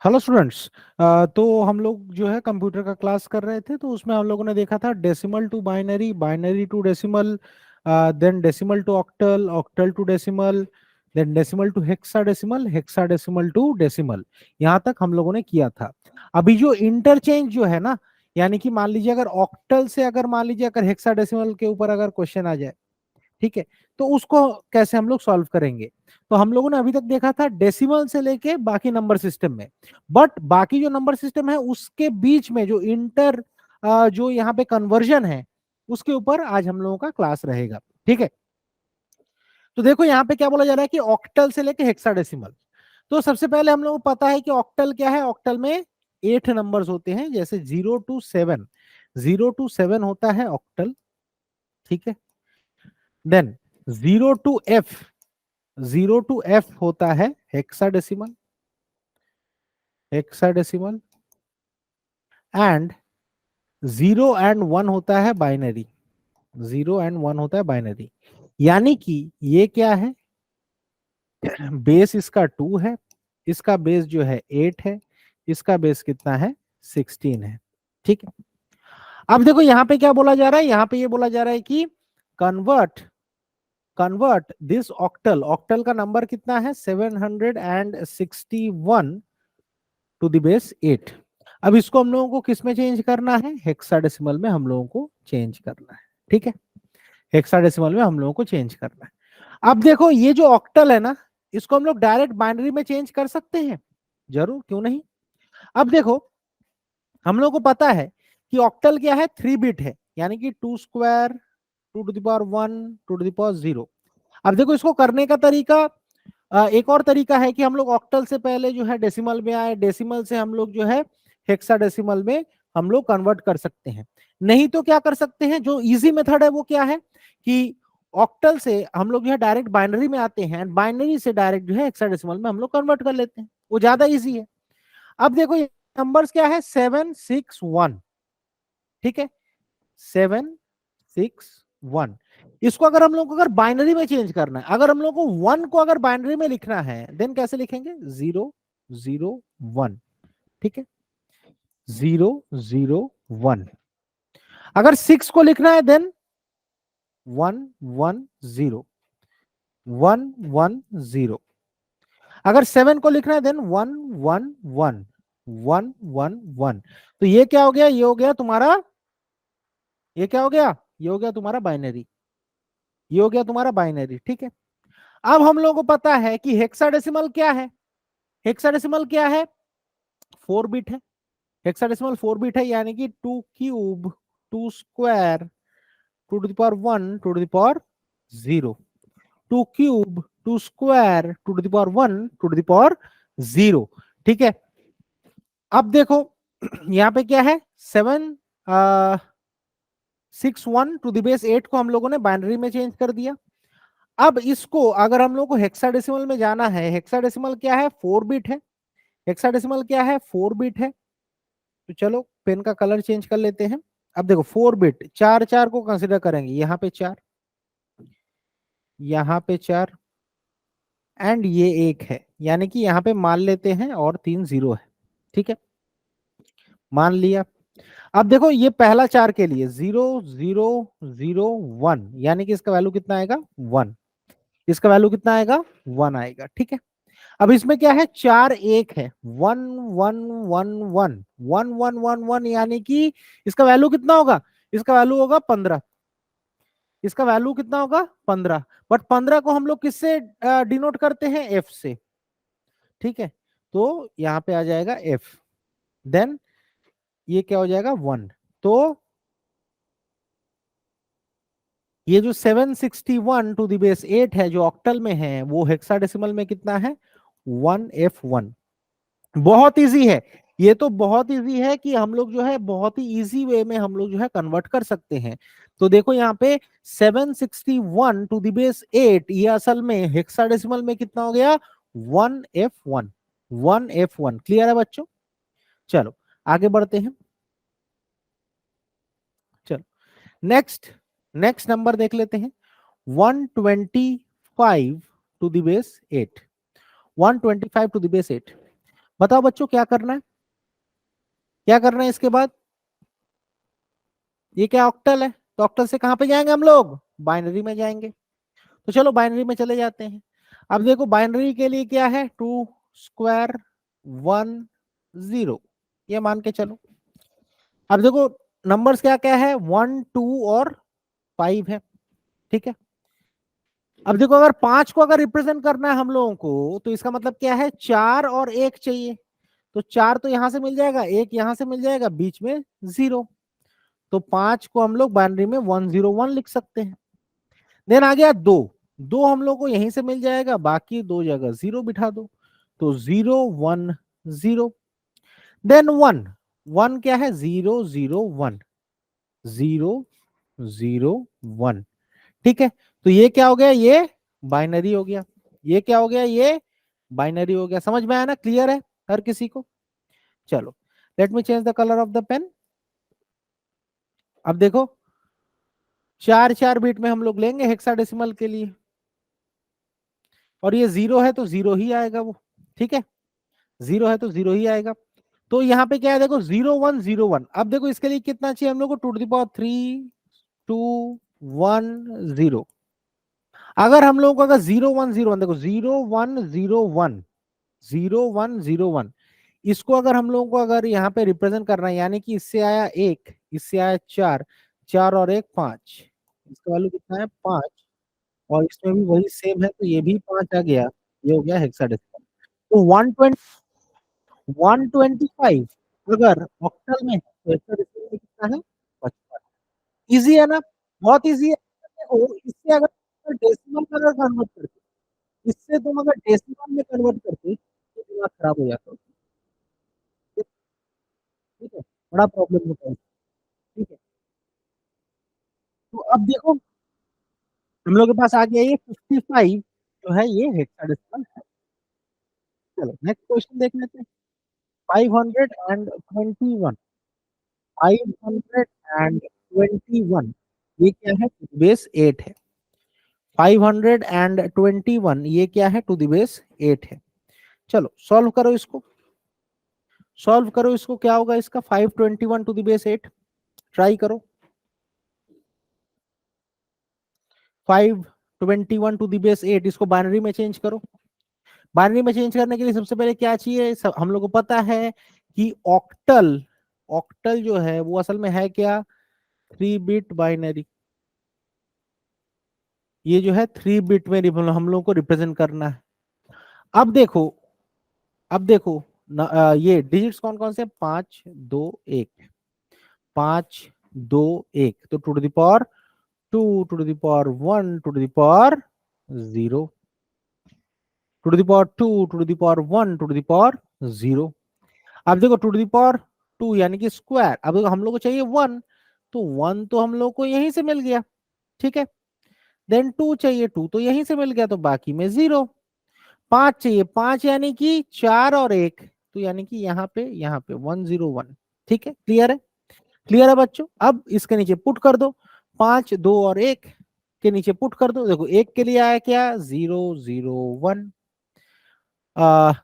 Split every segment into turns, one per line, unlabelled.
Hello students. तो हम लोग जो है कंप्यूटर का क्लास कर रहे थे, तो उसमें हम लोगों ने देखा था decimal to binary, binary to decimal, then decimal to octal, octal to decimal, then decimal to hexadecimal, hexadecimal to decimal. यहाँ तक हम लोगों ने किया था। अभी जो इंटरचेंज जो है ना, यानी कि मान लीजिए अगर ऑक्टल से अगर मान लीजिए अगर हेक्साडेसिमल के ऊपर अगर क्वेश्चन आ जाए, ठीक है, तो उसको कैसे हम लोग सॉल्व करेंगे। तो हम लोगों ने अभी तक देखा था डेसिमल से लेके बाकी नंबर सिस्टम में, बट बाकी जो नंबर सिस्टम है उसके बीच में जो जो यहाँ पे कन्वर्जन है, उसके ऊपर आज हम लोगों का क्लास रहेगा। ठीक है, तो देखो यहाँ पे क्या बोला जा रहा है कि ऑक्टल से लेके हेक्साडेसिमल। तो सबसे पहले हम लोगों को पता है कि ऑक्टल क्या है। ऑक्टल में 8 नंबर्स होते हैं, जैसे 0 to 7, 0 to 7 होता है ऑक्टल। ठीक है, then 0 to F, 0 to F होता है हेक्साडेसिमल, हेक्साडेसिमल। एंड 0 and 1 होता है बाइनरी, 0 and 1 होता है बाइनरी। यानी कि ये क्या है, बेस इसका 2 है, इसका बेस जो है 8 है, इसका बेस कितना है 16 है। ठीक है, अब देखो यहाँ पे क्या बोला जा रहा है, यहाँ पे ये बोला जा रहा है कि convert convert this octal, octal का नंबर कितना है 761 टू द बेस 8। अब इसको हम लोगों को किस में चेंज करना है, हेक्साडेसिमल में हम लोगों को चेंज करना है। ठीक है, हेक्साडेसिमल में हम लोगों को चेंज करना है। अब देखो ये जो ऑक्टल है ना, इसको हम लोग डायरेक्ट बाइनरी में चेंज कर सकते हैं, जरूर, क्यों नहीं। अब देखो हम लोग को पता है कि ऑक्टल क्या है, 3 बिट है, यानी कि 2 square, 2 to the power 1, 2 to the power 0। अब देखो इसको करने का तरीका, एक और तरीका है कि हम लोग ऑक्टल से पहले जो है डेसिमल में आए, डेसिमल से हम लोग जो है हेक्साडेसिमल में हम लोग कन्वर्ट कर सकते हैं। नहीं तो क्या कर सकते हैं, जो इजी मेथड है वो क्या है कि ऑक्टल से हम लोग जो है डायरेक्ट बाइनरी में आते हैं, बाइनरी से डायरेक्ट जो है हेक्साडेसिमल में हम लोग कन्वर्ट कर लेते हैं, वो ज्यादा इजी है। अब देखो ये नंबर्स क्या है, 761। ठीक है, 761। इसको अगर हम लोग को अगर बाइनरी में चेंज करना है, अगर हम लोग को 1 को अगर बाइनरी में लिखना है, देन कैसे लिखेंगे, 0 0 1। ठीक है, 0 0 1। अगर 6 को लिखना है देन 1 1 0, 1 1 0। अगर 7 को लिखना है देन 1 1 1, 1 1 1। तो ये क्या हो गया, ये हो गया तुम्हारा, ये क्या हो गया, ये हो गया तुम्हारा बाइनरी, ये हो गया तुम्हारा बाइनरी। ठीक है, अब हम लोगों को पता है कि हेक्साडेसिमल क्या है, हेक्साडेसिमल क्या है, 4 बिट है। हेक्साडेसिमल 4 बिट है, यानी कि 2 cube, 2 square, 2 to the power 1, 2 to the power 0, 2 cube, 2 square, 2 to the power 1, 2 to the power 0। ठीक है, अब देखो यहाँ पे क्या है, 761 टू द बेस 8 को हम लोगों ने बाइनरी में चेंज कर दिया। अब इसको अगर हम लोग को हेक्साडेसिमल में जाना है, हेक्साडेसिमल क्या है, 4 बिट है, हेक्साडेसिमल क्या है, 4 बिट है। तो चलो पेन का कलर चेंज कर लेते हैं। अब देखो 4 बिट, 4 4 को कंसिडर करेंगे, यहाँ पे 4, यहाँ पे 4, एंड ये 1 है, यानी कि यहाँ पे मान लेते हैं और 3 0 है। ठीक है, मान लिया। अब देखो ये पहला 4 के लिए 0 0 0 1, यानी कि इसका वैल्यू कितना आएगा, 1। इसका वैल्यू कितना आएगा, 1 आएगा। ठीक है, अब इसमें क्या है, 4 1 है, 1 1 1 1 1 1 1, यानी कि इसका वैल्यू कितना होगा, इसका वैल्यू होगा 15। इसका वैल्यू कितना होगा, 15। बट 15 को हम लोग किससे डिनोट करते हैं, एफ से। ठीक है, तो यहाँ पे आ जाएगा एफ, देन ये क्या हो जाएगा, 1। तो ये जो 761 टू द बेस 8 है, जो ऑक्टल में है, वो हेक्साडेसिमल में कितना है, 1F1। बहुत इजी है, ये तो बहुत इजी है कि हम लोग जो है बहुत ही इजी वे में हम लोग जो है कन्वर्ट कर सकते हैं। तो देखो यहाँ पे 761 टू द बेस 8, ये असल में हेक्साडेसिमल में कितना हो गया, 1F1, 1F1। क्लियर है बच्चों, चलो आगे बढ़ते हैं। चलो नेक्स्ट, नेक्स्ट नंबर देख लेते हैं, 125 to the base 8, 125 to the base 8। बताओ बच्चों क्या करना है, क्या करना है इसके बाद? ये क्या ऑक्टल है, तो ऑक्टल से कहां पे जाएंगे हम लोग? बाइनरी में जाएंगे। तो चलो बाइनरी में चले जाते हैं। अब देखो बाइनरी के लिए क्या है, 2 स्क्वायर 1 0, ये मान के चलो। अब देखो नंबर्स क्या क्या है, 1 2 और 5 है, ठीक है। अब देखो अगर 5 को अगर रिप्रेजेंट करना है हम लोगों को, तो इसका मतलब क्या है, 4 और 1 चाहिए। तो 4 तो यहां से मिल जाएगा, 1 यहां से मिल जाएगा, बीच में 0। तो 5 को हम लोग बाइनरी में 1 0 1 लिख सकते हैं। देन आ गया 2, 2 हम लोग को यहीं से मिल जाएगा, बाकी 2 जगह 0 बिठा दो। तो 0 1 0। देन 1, 1 क्या है, 0 0 1, 0 0 1, ठीक है। तो ये क्या हो गया, ये बाइनरी हो गया। ये क्या हो गया, ये बाइनरी हो गया। समझ में आया ना, क्लियर है हर किसी को? चलो let me change the colour of the pen. अब देखो 4 4 बिट में हम लोग लेंगे हेक्साडेसिमल के लिए, और ये 0 है तो 0 ही आएगा वो, ठीक है। 0 है तो 0 ही आएगा। तो यहाँ पे क्या है, देखो 0 1 0 1। अब देखो इसके लिए कितना चाहिए हम लोग को, 2 to the power 3 2 1 0। अगर हम लोग को अगर 0 1 0 1, देखो 0 1 0 1 इसको अगर हम लोगों को अगर यहाँ पे रिप्रेजेंट करना है, यानी कि इससे आया 1, इससे आया 4, 4 और 1 5, इसका वैल्यू कितना है 5, और इसमें भी वही सेम है, तो ये भी 5 आ गया। ये हो गया हेक्साडेसिमल। तो 125 अगर ऑक्टल में है तो हेक्साडेसिमल में कितना है, 55। इजी है ना, बहुत इजी है। देखो इससे अगर डेसिमल में अगर कन्वर्ट करते, इससे तुम अगर डेसिमल में कन्वर्ट करते तो दिमाग खराब हो जाता है, ठीक है, बड़ा प्रॉब्लम होता है, ठीक है। तो अब देखो हम लोग के पास आ गया ये 55, जो है ये हेक्साडेसिमल है। चलो नेक्स्ट क्वेश्चन देख लेते हैं। 521, 521 ये क्या है, टू द बेस 8 है। 521 ये क्या है, टू द बेस 8 है। चलो सॉल्व करो इसको, सॉल्व करो इसको, क्या होगा इसका, 521 टू द बेस 8, ट्राई करो। 521 टू द बेस 8, इसको बाइनरी में चेंज करो। बाइनरी में चेंज करने के लिए सबसे पहले क्या चाहिए, हम लोग को पता है कि ऑक्टल, ऑक्टल जो है वो असल में है क्या, 3 बिट बाइनरी। ये जो है 3 बिट में हम लोग को रिप्रेजेंट करना है। अब देखो, अब देखो ये डिजिट्स कौन कौन से, 5 2 1, 5 2 1, तो two to the power 2 two to the power 1 two to the power 0, two to the power 2 two to the power 1 two to the power 0। अब देखो टू टू दावर 2 यानी कि स्क्वायर, अब देखो हम लोग को चाहिए 1, तो 1 तो हम लोग को यहीं से मिल गया, ठीक है। देन 2 चाहिए, 2 तो यहीं से मिल गया, तो बाकी में 0। 5 चाहिए, 5 यानी कि 4 और 1, तो यानी कि यहाँ पे 1 0 1, ठीक है। क्लियर है, क्लियर है बच्चों? अब इसके नीचे पुट कर दो, 5 2 और 1 के नीचे पुट कर दो। देखो 1 के लिए आया क्या, 0 0 1,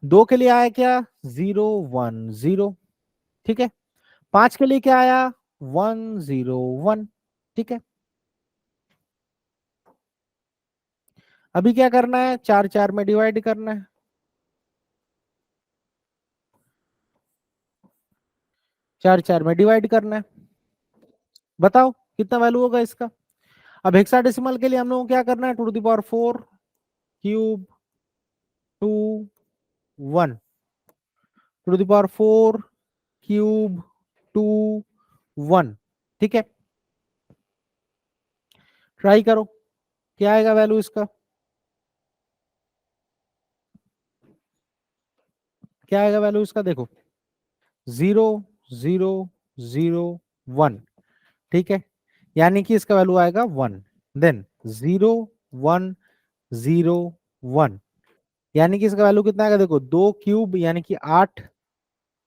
2 के लिए आया क्या, 0 1 0, ठीक है। 5 के लिए क्या आया, 1 0 1, ठीक है। अभी क्या करना है, 4 4 में डिवाइड करना है, 4 4 में डिवाइड करना है। बताओ कितना वैल्यू होगा इसका। अब हेक्साडेसिमल के लिए हम लोगों को क्या करना है, two to the power 4 cube 2 1, two to the power 4 cube 2 1, ठीक है। ट्राई करो क्या आएगा वैल्यू इसका, क्या आएगा वैल्यू इसका, देखो 0 0 0 1, ठीक है। यानी कि इसका वैल्यू आएगा 1। देन 0 1 0 1, यानी कि इसका वैल्यू कितना आएगा, देखो 2 क्यूब यानी कि 8,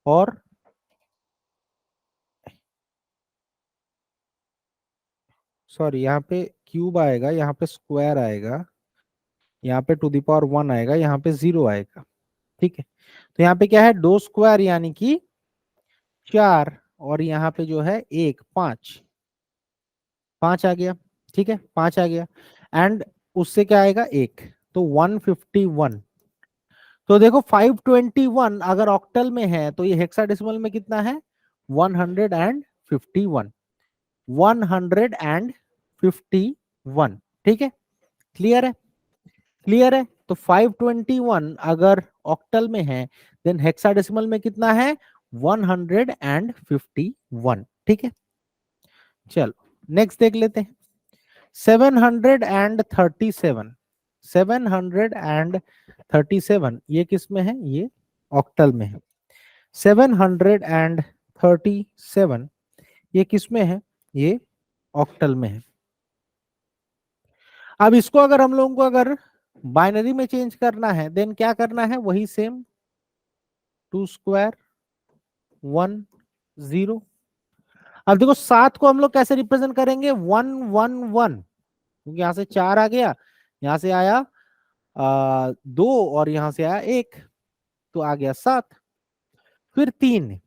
और सॉरी यहाँ पे क्यूब आएगा, यहाँ पे स्क्वायर आएगा, यहाँ पे टू द पावर 1 आएगा, यहाँ पे 0 आएगा, ठीक है। तो यहाँ पे क्या है, 2 स्क्वायर यानी कि 4, और यहाँ पे जो है 1, 5, 5 आ गया। ठीक है, 5 आ गया, एंड उससे क्या आएगा 1, तो 151। तो देखो 521 अगर ऑक्टल में है तो ये हेक्साडेसिमल में कितना है, 151, 151। ठीक है, क्लियर है, क्लियर है। तो 521 अगर ऑक्टल में है, देन हेक्साडेसिमल में कितना है, 151। ठीक है, चलो नेक्स्ट देख लेते हैं। 737, 737 ये किस में है, ये ऑक्टल में है। 737 ये किस में है, ये ऑक्टल में है। अब इसको अगर हम लोगों को अगर बाइनरी में चेंज करना है, देन क्या करना है, वही सेम, 2 स्क्वायर 1 0। अब देखो 7 को हम लोग कैसे रिप्रेजेंट करेंगे, 1 1 1, क्योंकि यहां से 4 आ गया, यहां से आया 2, और यहां से आया 1, तो आ गया 7। फिर 3,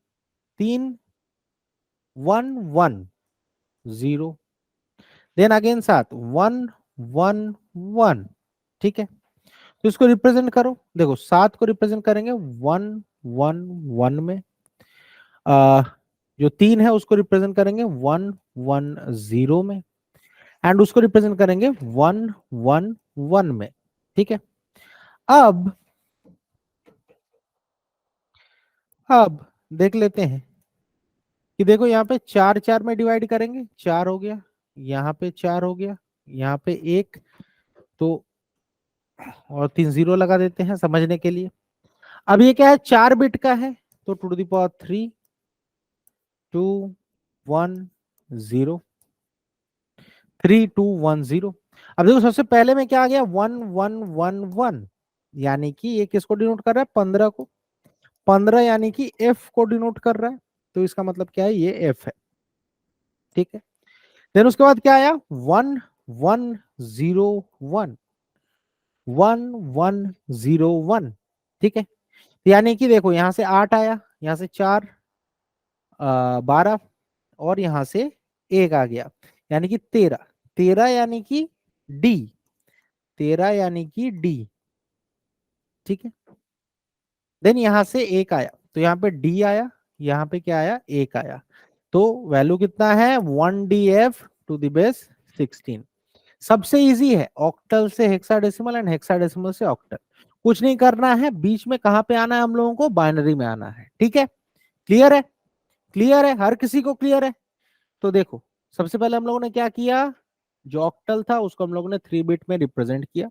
3 1 1 0, देन अगेन 7 1 1 1। ठीक है, तो इसको रिप्रेजेंट करो, देखो 7 को रिप्रेजेंट करेंगे 1 1 1 में, आ, जो 3 है उसको रिप्रेजेंट करेंगे 1 1 0 में, एंड उसको रिप्रेजेंट करेंगे 1 1 1 में। ठीक है, अब अब देख लेते हैं कि देखो यहाँ पे 4 4 में डिवाइड करेंगे, 4 हो गया, यहाँ पे 4 हो गया, यहाँ पे 1, तो और 3 0 लगा देते हैं समझने के लिए। अब ये क्या है, 4 बिट का है, तो टू द पावर 3 2 1 0, 3 2 1 0। अब देखो सबसे पहले में क्या आ गया, 1 1 1 1, यानी कि ये किसको डिनोट कर रहा है, 15 को, 15 यानी कि एफ को डिनोट कर रहा है, तो इसका मतलब क्या है, ये एफ है। ठीक है, देन उसके बाद क्या आया, 1 1 0 1, 1 1 0 1। ठीक है, यानी कि देखो यहां से 8 आया, यहां से 4 12, और यहां से 1 आ गया, यानी कि 13, 13 यानी कि डी, 13 यानी कि डी। ठीक है, देन यहां से 1 आया, तो यहाँ पे डी आया, यहाँ पे क्या आया, 1 आया, तो वैल्यू कितना है, 1 DF टू द बेस 16। सबसे इजी है ऑक्टल से हेक्साडेसिमल एंड हेक्साडेसिमल से ऑक्टल, कुछ नहीं करना है, बीच में कहां पे आना है, हम लोगों को बाइनरी में आना है। ठीक है, क्लियर है, क्लियर है, हर किसी को क्लियर है। तो देखो सबसे पहले हम लोगों ने क्या किया, जो ऑक्टल था उसको हम लोगों ने 3 बिट में रिप्रेजेंट किया,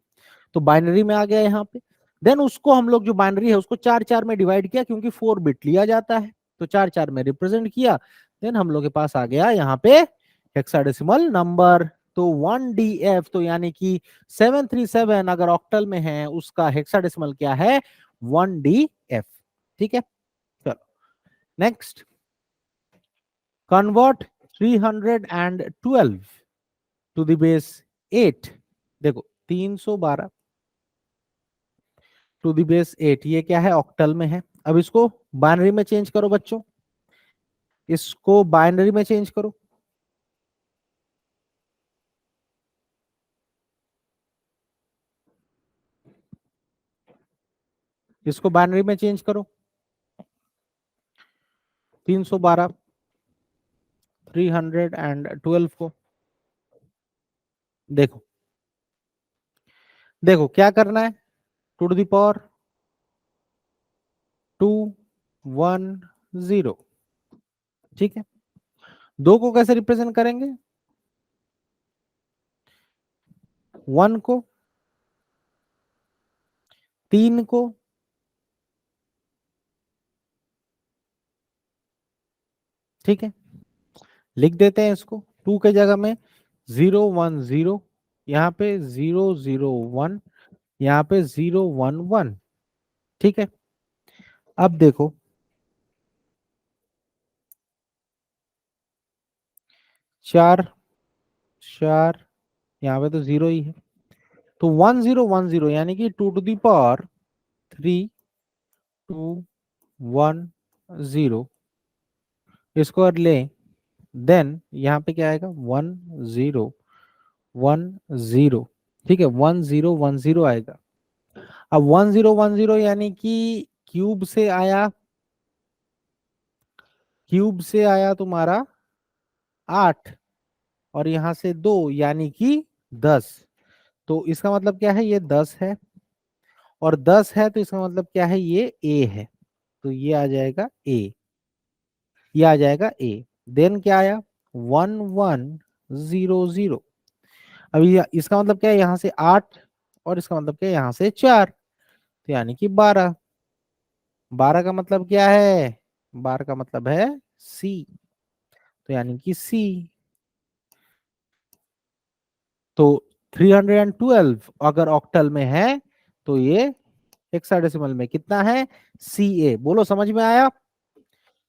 तो बाइनरी में आ गया यहाँ पे। देन उसको हम लोग जो बाइनरी है उसको 4 4 में डिवाइड किया, क्योंकि 4 बिट लिया जाता है, तो 4 4 में रिप्रेजेंट किया। देन हम लोग के पास आ गया यहाँ पे हेक्साडेसिमल नंबर, तो 1DF, तो यानी कि 737 अगर ऑक्टल में है उसका हेक्साडेसिमल क्या है, 1DF। ठीक है, चलो next, convert 312 to the base 8। देखो 312 टू द बेस 8 ये क्या है, ऑक्टल में है। अब इसको बाइनरी में चेंज करो बच्चों, इसको बाइनरी में चेंज करो, इसको बाइनरी में चेंज करो, 312 312 को, देखो देखो क्या करना है, टू टू दावर 2 1 0। ठीक है, 2 को कैसे रिप्रेजेंट करेंगे, 1 को, 3 को, ठीक है, लिख देते हैं इसको, 2 के जगह में 0 1 0, यहाँ पे 0 0 1, यहाँ पे 0 1 1। ठीक है, अब देखो 4 4, यहाँ पे तो 0 ही है, तो 1 0 1 0 यानी कि 2 टू दी पावर 3 210 इसको अगर लें, देन यहाँ पे क्या आएगा 1010, ठीक है 1010 आएगा। अब 1010 यानी कि क्यूब से आया तुम्हारा 8, और यहां से 2 यानी कि 10। तो इसका मतलब क्या है, ये 10 है, और 10 है तो इसका मतलब क्या है, ये ए है। तो ये आ जाएगा ए, ये आ जाएगा ए। देन क्या आया 1100। अभी इसका मतलब क्या है, यहाँ से 8, और इसका मतलब क्या है, यहाँ से 4, तो यानी कि 12। 12 का मतलब क्या है, 12 का मतलब है सी, तो यानी कि सी। तो 312 अगर ऑक्टल में है तो ये हेक्साडेसिमल में कितना है, सी ए। बोलो समझ में आया,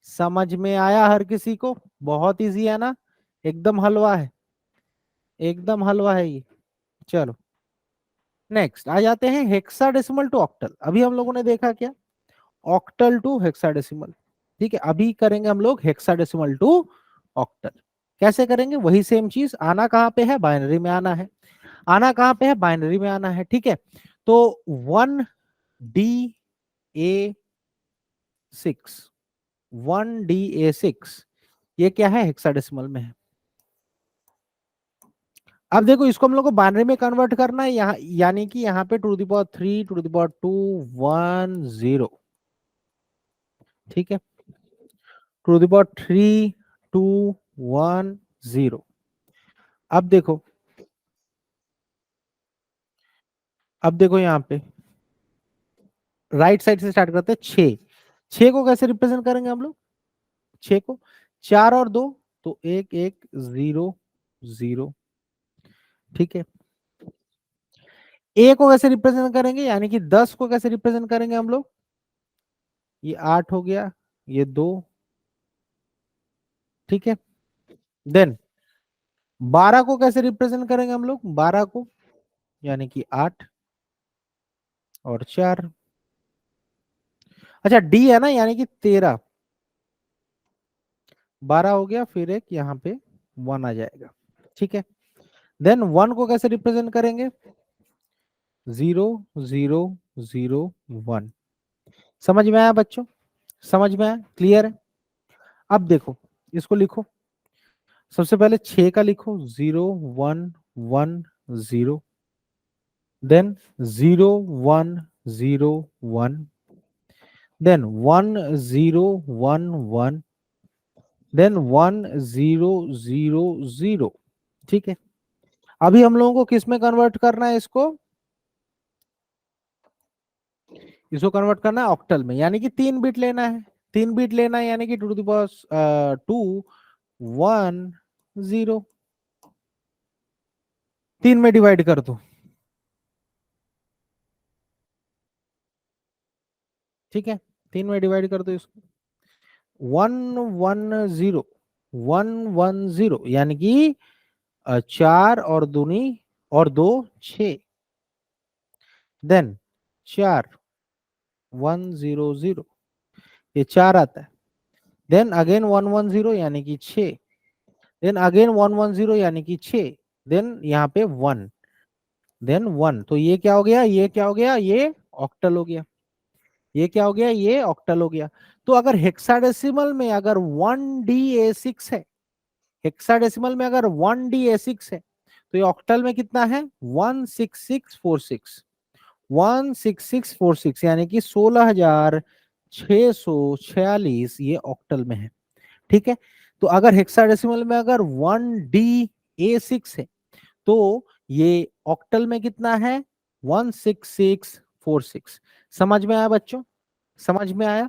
समझ में आया हर किसी को? बहुत इजी है ना, एकदम हलवा है, एकदम हलवा है ये। चलो नेक्स्ट आ जाते हैं हेक्साडेसिमल टू ऑक्टल। अभी हम लोगों ने देखा क्या, ऑक्टल टू हेक्साडेसिमल, ठीक है। अभी करेंगे हम लोग हेक्साडेसिमल टू ऑक्टल। कैसे करेंगे, वही सेम चीज, आना कहाँ पे है, बाइनरी में आना है। आना कहाँ पे है, बाइनरी में आना है, ठीक है। तो 1DA6, 1DA6 ये क्या है, हेक्साडेसिमल में है। अब देखो इसको हम लोग को बाइनरी में कन्वर्ट करना है, यहाँ यानी कि यहाँ पे 2 to the power 3 2 to the power 2 10, ठीक है, 2 to the power 3 2 1 0। अब देखो यहाँ पे राइट साइड से स्टार्ट करते हैं, 6। 6 को कैसे रिप्रेजेंट करेंगे हम लोग, 6 को 4 और 2, तो 1 1 0 0, ठीक है। ए को कैसे रिप्रेजेंट करेंगे, यानी कि 10 को कैसे रिप्रेजेंट करेंगे हम लोग, ये 8 हो गया, ये 2, ठीक है। देन 12 को कैसे रिप्रेजेंट करेंगे हम लोग, 12 को यानी कि 8 और 4। अच्छा डी है ना, यानी कि 13, 12 हो गया, फिर एक यहाँ पे 1 आ जाएगा, ठीक है। देन 1 को कैसे रिप्रेजेंट करेंगे, 0 0 0 1। समझ में आया बच्चों, समझ में आया, क्लियर है। अब देखो इसको लिखो, सबसे पहले 6 का लिखो 0 1 1 0, देन 0 1 0 1, देन 1 0 1 1, देन 1 0 0 0, ठीक है। अभी हम लोगों को किस में कन्वर्ट करना है इसको, इसको कन्वर्ट करना है ऑक्टल में, यानी कि 3 बिट लेना है, 3 बिट लेना है, यानी कि 2 to the power 2 1 0, 3 में डिवाइड कर दो, ठीक है। 3 में डिवाइड कर दो इसको, 1 1 0 1 1 0, यानी कि 4 और दूनी और 2 6, देन 4 1 0 0, ये 4 आता है। देन अगेन 1 1 0 यानी कि 6, देन अगेन 1 1 0 यानी कि 6, देन यहाँ पे 1, देन 1। तो ये क्या हो गया, ये क्या हो गया, ये ऑक्टल हो गया, ये क्या हो गया, ये ऑक्टल हो गया। तो अगर हेक्साडेसिमल में अगर 1DA6 है, हेक्साडेसिमल में अगर 1DA6 है, तो ये ऑक्टल में कितना है, 16646, 16646, यानी कि 16646 ये ऑक्टल में है, ठीक है। तो अगर हेक्साडेसिमल में अगर 1DA6 है, तो ये ऑक्टल में कितना है, 16646। समझ में आया बच्चों, समझ में आया,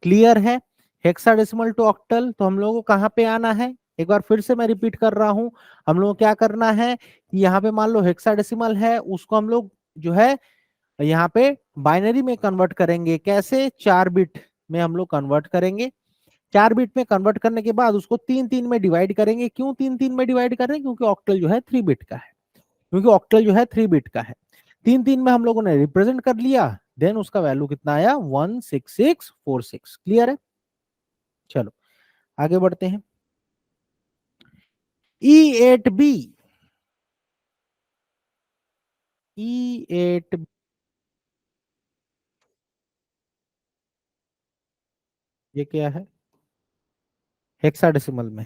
क्लियर है। हेक्साडेसिमल टू ऑक्टल, तो हम लोगों को कहाँ पे आना है, एक बार फिर से मैं रिपीट कर रहा हूं। हम लोगों को क्या करना है कि यहाँ पे मान लो हेक्साडेसिमल है, उसको हम लोग जो है यहाँ पे बाइनरी में कन्वर्ट करेंगे। कैसे, 4 बिट में हम लोग कन्वर्ट करेंगे। 4 बिट में कन्वर्ट करने के बाद उसको 3 3 में डिवाइड करेंगे। क्यों 3 3 में डिवाइड कर रहे हैं, क्योंकि ऑक्टल जो है 3 बिट का है, क्योंकि ऑक्टल जो है 3 बिट का है। 3 3 में हम लोगों ने रिप्रेजेंट कर लिया, देन उसका वैल्यू कितना आया 16646। क्लियर है? चलो आगे बढ़ते हैं। E8B, E8 ये क्या है? हेक्साडेसिमल में।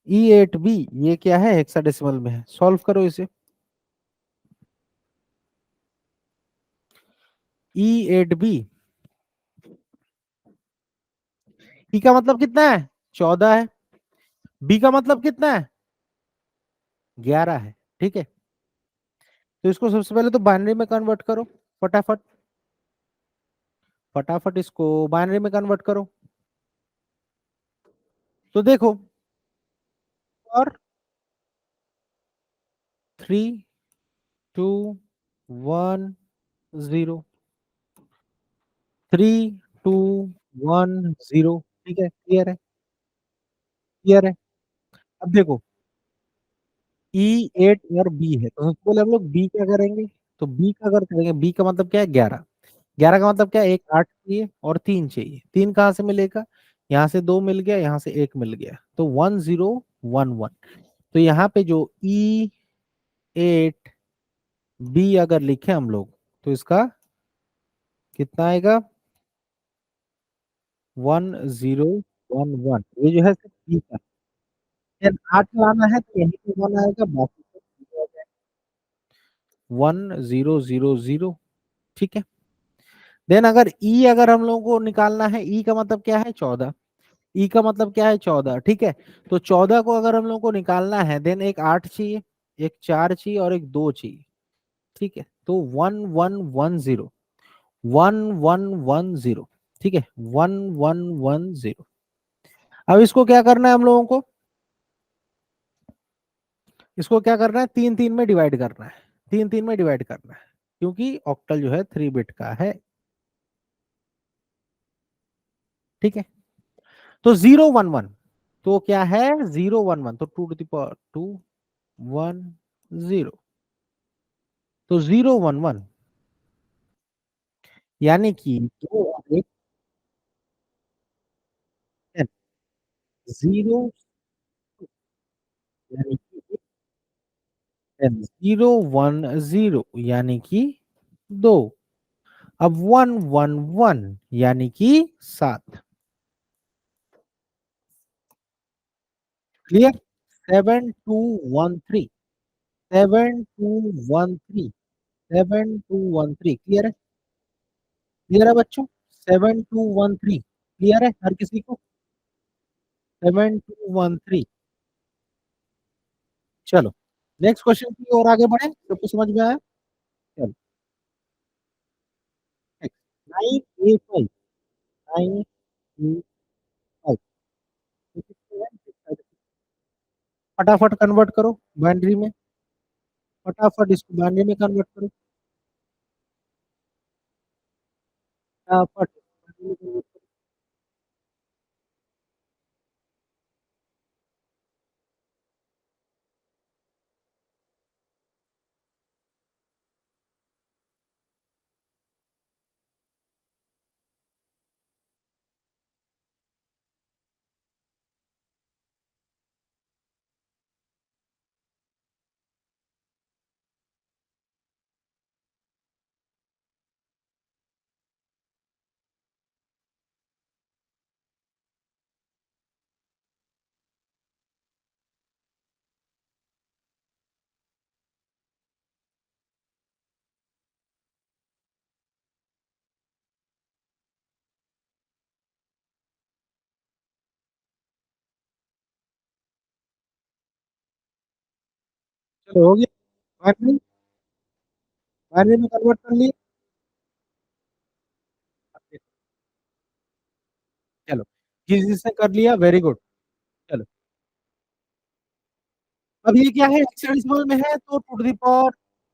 E8B ये क्या है? हेक्साडेसिमल में है। सॉल्व करो इसे। E8B, ई का मतलब कितना है? 14 है। बी का मतलब कितना है? 11 है। ठीक है, तो इसको सबसे पहले तो बाइनरी में कन्वर्ट करो। फटाफट फटाफट इसको बाइनरी में कन्वर्ट करो। तो देखो, और 3 2 1 0, 3 2 1 0। ठीक है, क्लियर है? क्लियर है? अब देखो, E8 और बी है, तो सबसे पहले हम लोग बी क्या करेंगे? तो बी का अगर करेंगे, बी का मतलब क्या है? 11। 11 का मतलब क्या है? एक 8 चाहिए और 3 चाहिए। 3 कहाँ से मिलेगा? यहाँ से 2 मिल गया, यहाँ से 1 मिल गया, तो 1011। तो यहाँ पे जो E8 बी अगर लिखे हम लोग, तो इसका कितना आएगा? 1011। ये जो है सिर्फ बी का। 8 लाना है तो यही पे 1 आएगा, बाकी सब 1000। ठीक है। देन अगर ई अगर हम लोगों को निकालना है, ई का मतलब क्या है? 14। ई का मतलब क्या है? 14। ठीक है, तो 14 को अगर हम लोगों को निकालना है, देन एक 8 चाहिए, एक 4 चाहिए और एक 2 चाहिए। ठीक है, तो 1110, 1110। ठीक है, 1110। अब इसको क्या करना है हम लोगों को? इसको क्या करना है? 3 3 में डिवाइड करना है। 3 3 में डिवाइड करना है, क्योंकि ऑक्टल जो है 3 बिट का है। ठीक है, तो 011, तो क्या है? 011, तो 2 to the power 2 1 0, तो 011 यानी कि 2 और 1 10। यानी कि 010 यानी कि 2। अब 111 यानी कि 7। क्लियर? 7213, 7213, 7213। क्लियर है? क्लियर है बच्चों? 7213 क्लियर है हर किसी को? 7213। चलो नेक्स्ट क्वेश्चन की ओर आगे बढ़े। सबको समझ में आया? चलो 9A5, 9A5। फटाफट कन्वर्ट करो बाइनरी में। फटाफट इसको बाइनरी में कन्वर्ट करो। फटाफट बाइनरी में convert करो। चलो हो गया। बाइनरी, बाइनरी में कन्वर्ट कर लिया। चलो जिस जिसने कर लिया वेरी गुड। चलो अब ये क्या है? हेक्साडेसिमल में है, तो 2 to the power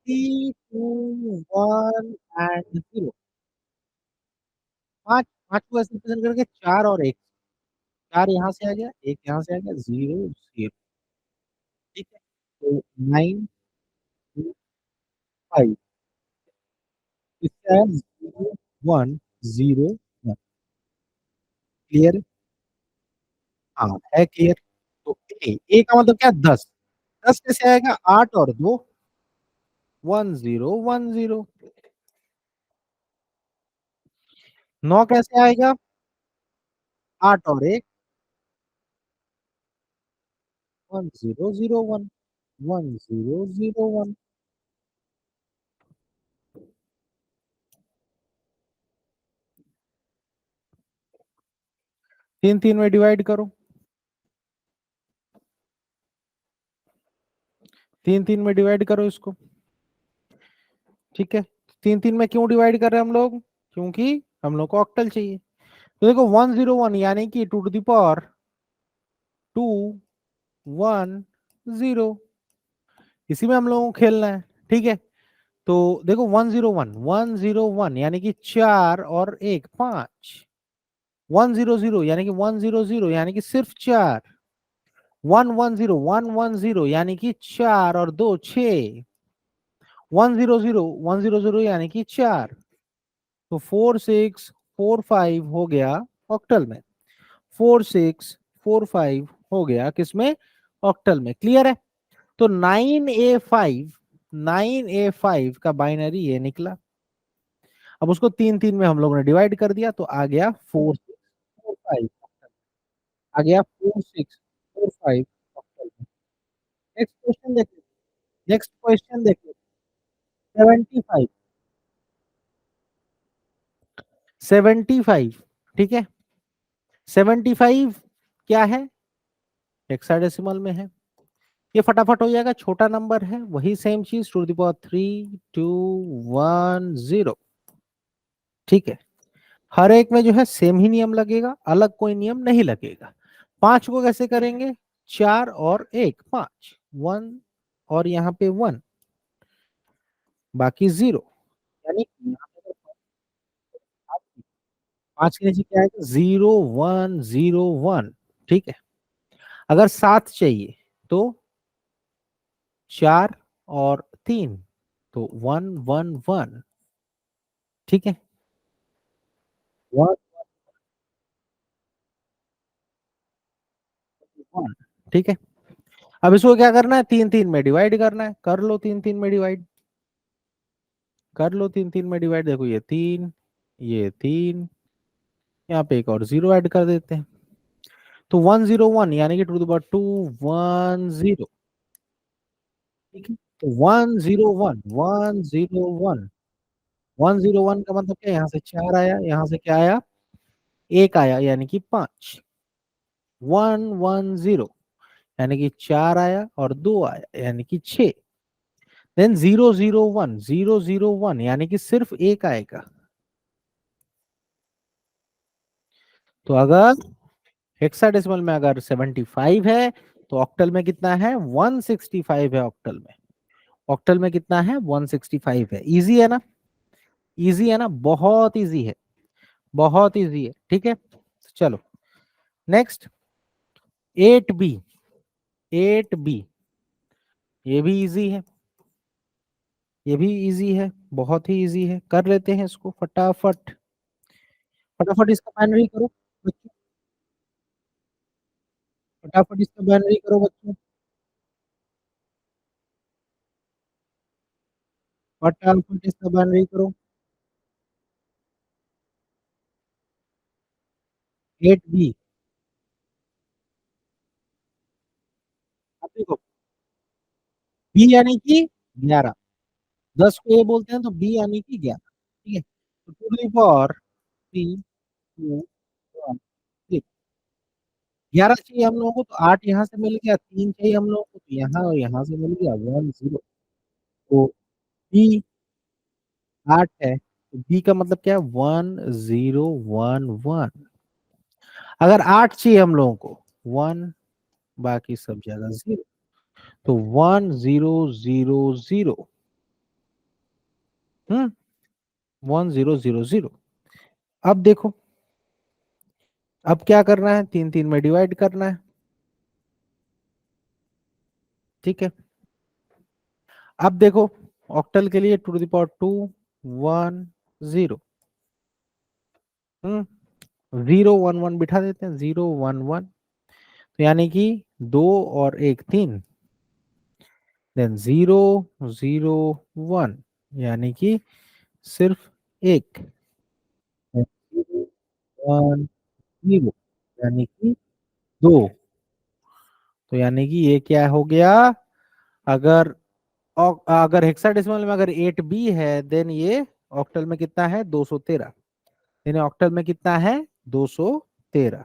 3 2 1 5। 5 को ऐसे रिप्रेजेंट करके 4 और 1। 4 यहाँ से आ गया, 1 यहाँ से आ गया, 0 0। ठीक है, तो 9 2 5। इसका है 0 1 0 1। क्लियर? हाँ है क्लियर। तो ए का मतलब क्या, 10। 10 कैसे आएगा, 8 और 2, 10 10। 9 कैसे आएगा, 8 और 1, 10 0 1। 10 0 1। तीन तीन में डिवाइड करो, तीन तीन में डिवाइड करो इसको। ठीक है, तीन तीन में क्यों डिवाइड कर रहे हैं हम लोग, क्योंकि हम लोग को ऑक्टल चाहिए। तो देखो 1 0 1 यानी कि 2 to the power 2 1 0, इसी में हम लोगों को खेलना है। ठीक है, तो देखो 1 0 1 यानी कि 4 और 1 5। 1 0 0 यानी कि 1 0 0 यानी कि सिर्फ 4। 1 1 0 यानी कि 4 और 2 6। 1 0 0 यानी कि 4। तो 4 6 4 5 हो गया ऑक्टल में। 4 6 4 5 हो गया किसमें, ऑक्टल में। क्लियर है? तो 9A5 का बाइनरी ये निकला। अब उसको तीन तीन में हम लोगों ने डिवाइड कर दिया, तो आ गया 4 6 4 5। आ गया 4 6 4 5 ऑक्टल में। नेक्स्ट क्वेश्चन देखिए, नेक्स्ट क्वेश्चन देखिए। 75, 75। ठीक है, 75 क्या है, हेक्साडेसिमल में है। ये फटाफट हो जाएगा, छोटा नंबर है, वही सेम चीज, टू द पावर 3 2 1 0। ठीक है, हर एक में जो है सेम ही नियम लगेगा, अलग कोई नियम नहीं लगेगा। पांच को कैसे करेंगे, 4 और 1 5, 1 और यहाँ पे 1, बाकी 0। यानी कि यहाँ पे अगर पांच के नीचे क्या आएगा, 0 1 0 1। ठीक है, अगर 7 चाहिए तो 4 और 3, तो 1 1 1। ठीक है, 1 1। ठीक है, अब इसको क्या करना है, तीन तीन में डिवाइड करना है। कर लो तीन तीन में डिवाइड, कर लो तीन तीन में डिवाइड। देखो ये 3, ये 3, यहाँ पे एक और 0 ऐड कर देते हैं। तो 1 0 1 यानी कि टू द पावर 2 1 0। ठीक है, तो 1 0 1 1 0 1। 1 0 1 का मतलब क्या, यहाँ से 4 आया, यहाँ से क्या आया, 1 आया, यानी कि 5। 1 1 0 यानी कि 4 आया और 2 आया, यानी कि 6। देन 0 0 1 यानी कि सिर्फ 1 आएगा। तो अगर हेक्साडेसिमल में अगर 75 है, तो ऑक्टल में कितना है, 165 है ऑक्टल में। ऑक्टल में कितना है, 165 है। इजी है ना, इजी है ना, बहुत इजी है, बहुत इजी है। ठीक है, चलो नेक्स्ट। 8B, 8B, ये भी इजी है, ये भी इजी है, बहुत ही इजी है। कर लेते हैं इसको फटाफट, फटाफट इसका बाइनरी करो बच्चों, फटाफट इसका बाइनरी करो बच्चों, फटाफट इसका बाइनरी करो। 8B, अब देखो, बी यानी कि 11, 10 को ए बोलते हैं, तो बी यानी कि 11। ठीक है, तो टू दी पावर 3 2 1 6। 11 चाहिए हम लोगों को, तो 8 यहाँ से मिल गया, 3 चाहिए हम लोगों को, तो यहाँ और यहाँ से मिल गया 1 0। तो बी 8 है, तो बी का मतलब क्या है, 1 0 1 1। अगर 8 चाहिए हम लोगों को, 1, बाकी सब जगह 0, तो 1 0 0 0। हम्म, 1 0 0 0। अब देखो, अब क्या करना है, तीन तीन में डिवाइड करना है। ठीक है, अब देखो, ऑक्टल के लिए टू द पावर 2 0 0 1 1 बिठा देते हैं, 0 1 1, तो यानी कि 2 और 1 3, देन 0 0 1 यानी कि सिर्फ एक, 0 1 0 यानी कि 2, तो यानी कि ये क्या हो गया, अगर अगर हेक्साडेसिमल में अगर 8 बी है, देन ये ऑक्टल में कितना है, 213, यानी ऑक्टल में कितना है, 213।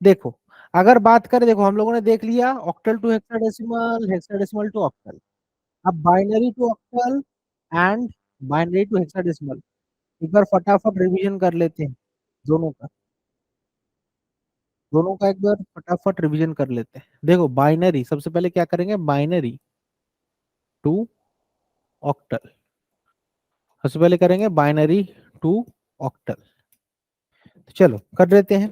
देखो, अगर बात करें, देखो हम लोगों ने देख लिया octal to hexadecimal, hexadecimal to octal. अब binary to octal and binary to hexadecimal, एक बार फटाफट रिवीजन कर लेते हैं दोनों का, दोनों का एक बार फटाफट रिवीजन कर लेते हैं। देखो बाइनरी, सबसे पहले क्या करेंगे, बाइनरी टू ऑक्टल, सबसे पहले करेंगे बाइनरी टू ऑक्टल। तो चलो कर लेते हैं,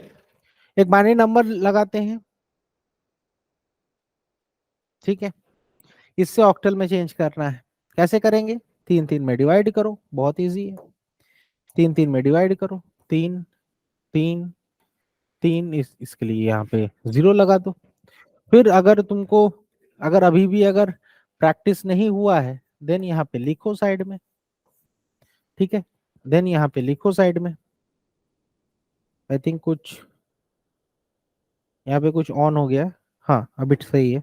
एक बाइनरी नंबर लगाते हैं, ठीक है, इससे ऑक्टल में चेंज करना है। कैसे करेंगे, 3 3 में डिवाइड करो, बहुत इजी है, 3 3 में डिवाइड करो, 3 3 3, इसके लिए यहाँ पे 0 लगा दो। फिर अगर तुमको, अगर अभी भी अगर प्रैक्टिस नहीं हुआ है, देन यहाँ पे लिखो साइड में, ठीक है, देन यहाँ पे लिखो साइड में, आई थिंक कुछ यहाँ पे कुछ ऑन हो गया, हाँ अभी सही है,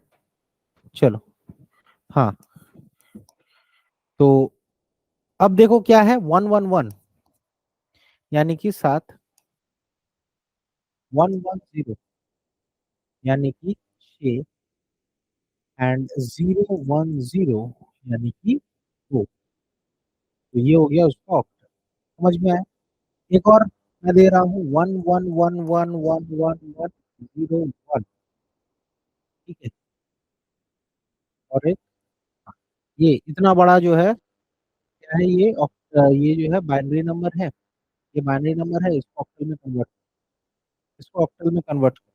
चलो, हाँ, तो अब देखो क्या है, 1 1 1 यानी कि 7, 1 1 0 यानी कि 6, एंड 0 1 0 यानी कि 2, तो ये हो गया उसका ऑक्टल। समझ में आया, एक और मैं दे रहा हूँ, 1 1 1 1 1 1 0 1, ठीक है, और एक, ये इतना बड़ा जो है क्या है, ये जो है बाइनरी नंबर है, ये बाइनरी नंबर है, इसको ऑक्टल में कन्वर्ट, इसको ऑक्टल में कन्वर्ट करो।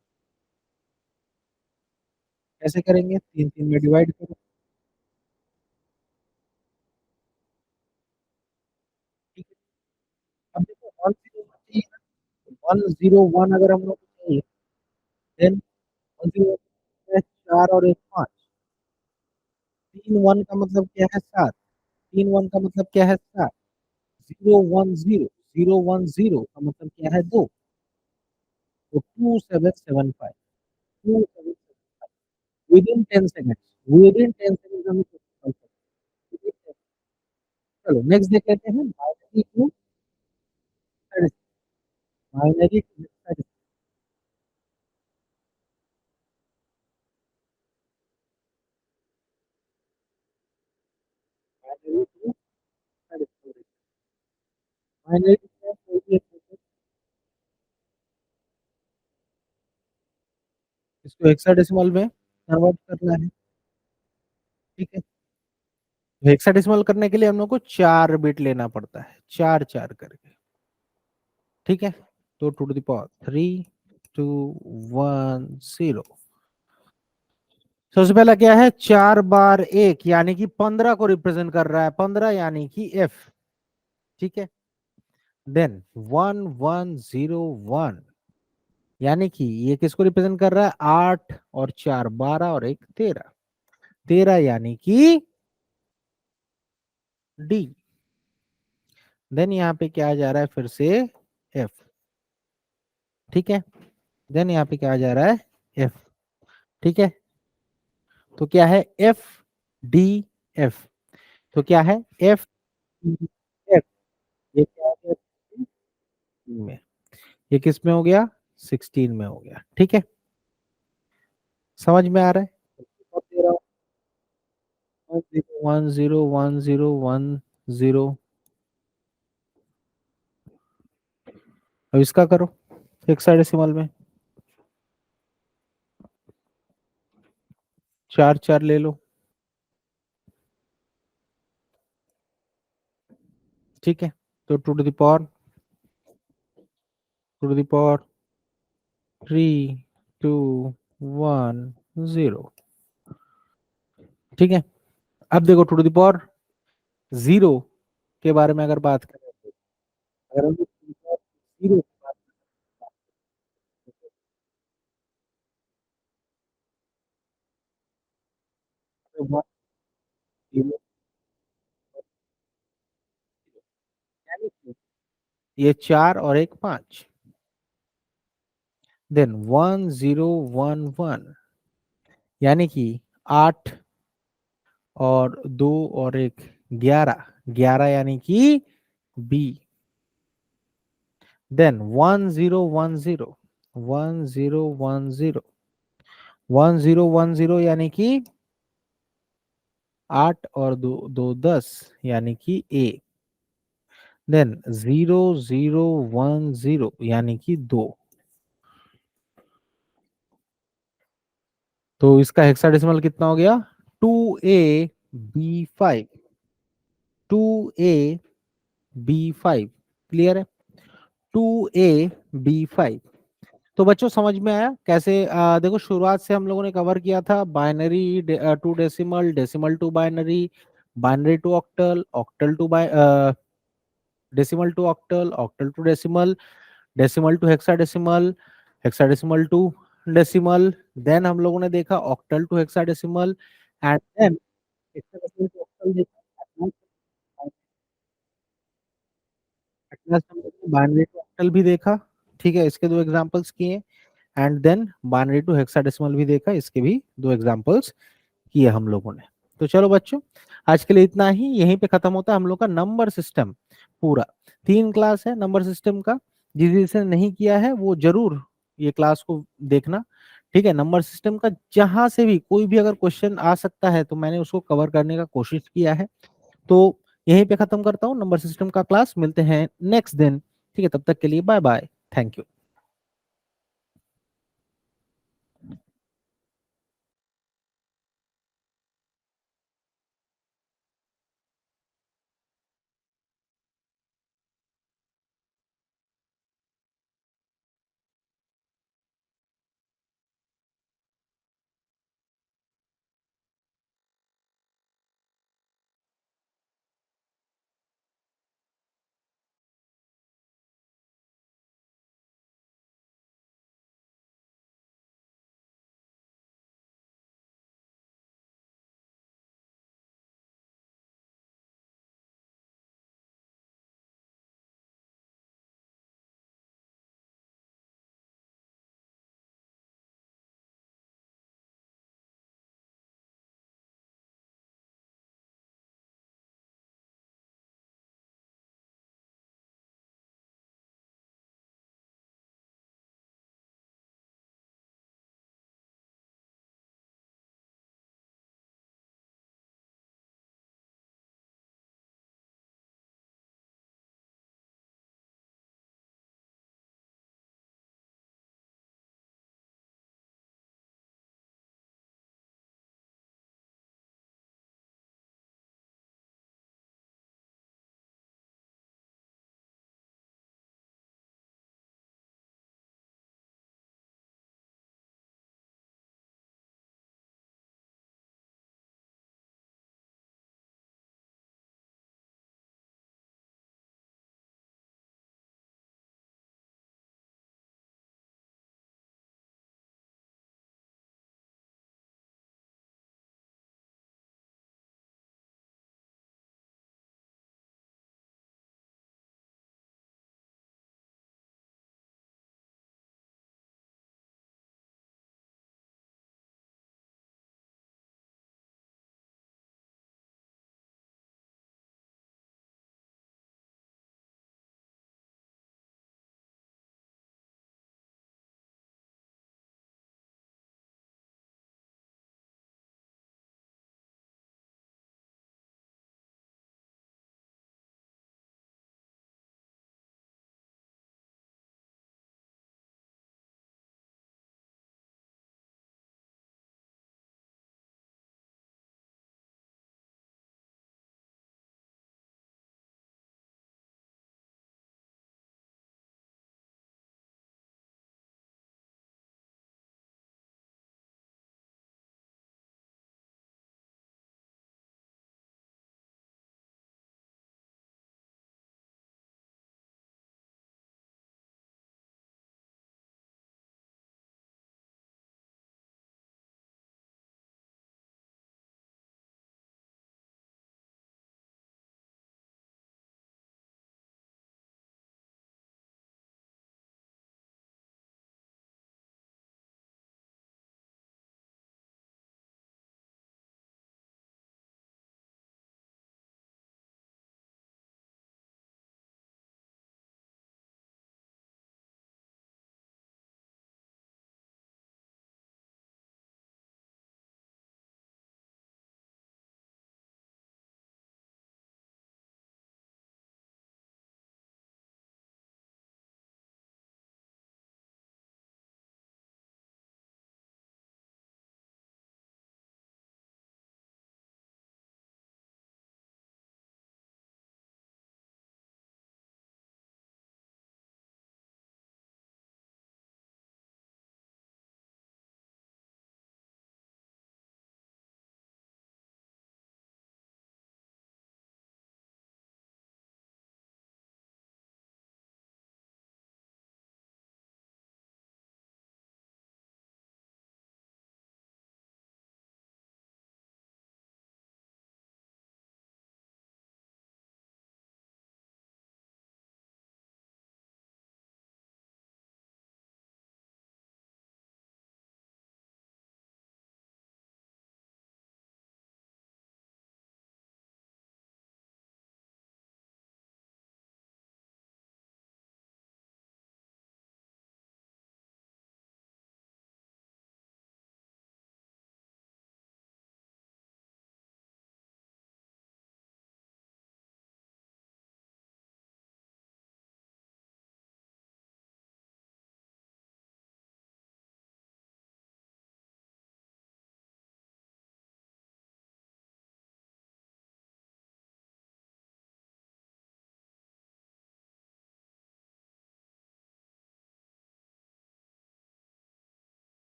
कैसे करेंगे, 3 3 में डिवाइड करो, ठीक है। अब देखो 1 0 1 चाहिए ना, 1 0 1 अगर हम लोग को चाहिए, देन 1 0 4 और 1 5, 3 1 का मतलब क्या है, 7, 3 1 का मतलब क्या है, 7, 0 1 0, 0 1 0 का मतलब क्या है, 2, तो 2775, 2775 with in 10 seconds, with in 10 seconds हम इसको solve करते हैं। चलो नेक्स्ट देख लेते हैं, binary to binary to binary to कोई भी एक method, इसको हेक्साडेसिमल में कन्वर्ट करना है, ठीक है, हेक्साडेसिमल करने के लिए हम लोग को 4 बिट लेना पड़ता है, 4 4 करके, ठीक है, तो 2 to the power 3 2 1 0, सबसे पहला क्या है, 4 बार 1 यानी कि 15 को रिप्रेजेंट कर रहा है, 15 यानी कि एफ, ठीक है, देन 1101 यानी कि ये किसको रिप्रेजेंट कर रहा है, 8 और 4 12 और 1 13, 13 यानी कि डी, देन यहाँ पे क्या आ जा रहा है, फिर से एफ, ठीक है, देन यहाँ पे क्या आ जा रहा है, एफ, ठीक है, तो क्या है, एफ डी एफ, तो क्या है, एफ एफ, ये क्या हो गया, 16 में, ये किस में हो गया, 16 में हो गया, ठीक है, समझ में आ रहा है, अब दे रहा हूँ 1 0 1 0 1 0 1 0, अब इसका करो हेक्साडेसिमल में, 4 4 ले लो, ठीक है, तो टू टू द पावर 3 2 1 0, ठीक है, अब देखो 2 to the power 0 के बारे में अगर बात करें तो अगर हम लोग जीरो की बात करें तो 1 0 यानी कि ये 4 और एक 5, देन 1 0 1 1 यानी कि 8 और 2 और एक 11, 11 यानी कि बी। देन 1 0 1 0, 1 0 1 0, 1 0 1 0 यानी कि 8 और दो दो 10 यानी कि ए। देन 0 0 1 0 यानी कि 2। तो इसका हेक्साडेसिमल कितना हो गया? 2A B5, 2A B5। Clear है? 2A B5। तो बच्चों समझ में आया कैसे? देखो शुरुआत से हम लोगों ने कवर किया था binary to decimal, decimal to binary, binary to octal, octal to decimal to octal, octal to decimal, decimal to hexadecimal, hexadecimal to decimal. Then हम लोगों ने देखा octal to hexadecimal, and then hexadecimal to octal देखा। Binary to octal भी देखा। ठीक है, इसके दो एग्जांपल्स किए। And then binary to hexadecimal भी देखा, इसके भी दो एग्जांपल्स किए हम लोगों ने। तो चलो बच्चों, आज के लिए इतना ही। यहीं पे खत्म होता है हम लोग का नंबर सिस्टम पूरा। 3 क्लास है नंबर सिस्टम का, जिसे नहीं किया है वो जरूर ये क्लास को देखना। ठीक है, नंबर सिस्टम का जहां से भी कोई भी अगर क्वेश्चन आ सकता है तो मैंने उसको कवर करने का कोशिश किया है। तो यहीं पे खत्म करता हूँ नंबर सिस्टम का क्लास। मिलते हैं नेक्स्ट दिन। ठीक है, तब तक के लिए बाय बाय। Thank you.